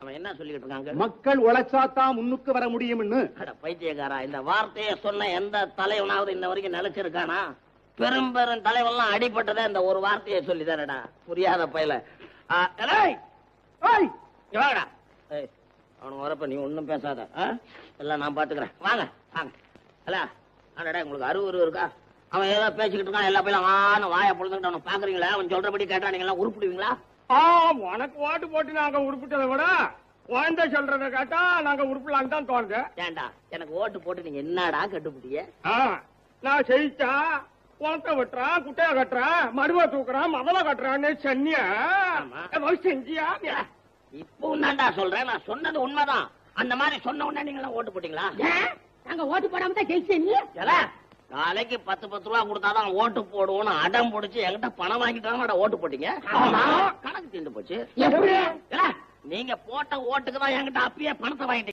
அவன் என்ன சொல்லிட்டு இருக்காங்க? மக்கள் உழைச்சாத்தான் முன்னுக்கு வர முடியும்னு. அட பைத்தியக்காரா, இந்த வார்த்தையை சொன்ன எந்த தலைவனாவது இந்த வரைக்கும் நிலைச்சிருக்கானா? பெரும் பெரும் தலைவன்லாம் அடிபட்டதே இந்த ஒரு வார்த்தையை சொல்லிதானடா. புரியாத பயல. அவனுக்கு வரப்ப நீ ஒன்னும் பேசாத. எல்லாம் நான் பாத்துக்கிறேன். வாங்க வாங்க. அல்ல ஆனாடா உங்களுக்கு அறிவு இருக்கா? அவன் ஏதோ பேசிக்கிட்டு இருக்கான். எல்லா பையிலும் ஆன வாயை பொழுதுகிட்டு அவனை பாக்குறீங்களா? அவன் சொல்றபடி கேட்டா நீங்க எல்லாம் உருப்பிடுவீங்களா? உனக்கு ஓட்டு போட்டு நாங்க உருப்பிட்டதை விட குழந்தை சொல்றத கேட்டா நாங்க உருப்பலான்னு தான் தோணுது. ஏண்டா எனக்கு ஓட்டு போட்டு நீங்க என்னடா கட்டுப்பிட்டீங்க? நான் செய்தா குளத்தை வெட்டுறான், குட்டையா கட்டுறான், மருவ தூக்குறான், மதல கட்டுறான்னு சொன்னியா? செஞ்சியா? இப்போ உன்னாண்டா சொல்றேன். நான் சொன்னது உண்மைதான். அந்த மாதிரி சொன்ன உடனே நீங்க எல்லாம் ஓட்டு போட்டீங்களா? நாங்க ஓட்டு போடாம தான் ஜெயிச்சீங்க. நாளைக்கு 10 ரூபா கொடுத்தாதான் ஓட்டு போடுவோம்னு அடம் பிடிச்சி என்கிட்ட பணம் வாங்கிட்டு ஓட்டு போட்டீங்க. கணக்கு தீர்ந்து போச்சு. நீங்க போட்ட ஓட்டுக்கு தான் என்கிட்ட அப்பயே பணத்தை வாங்கிட்டீங்க.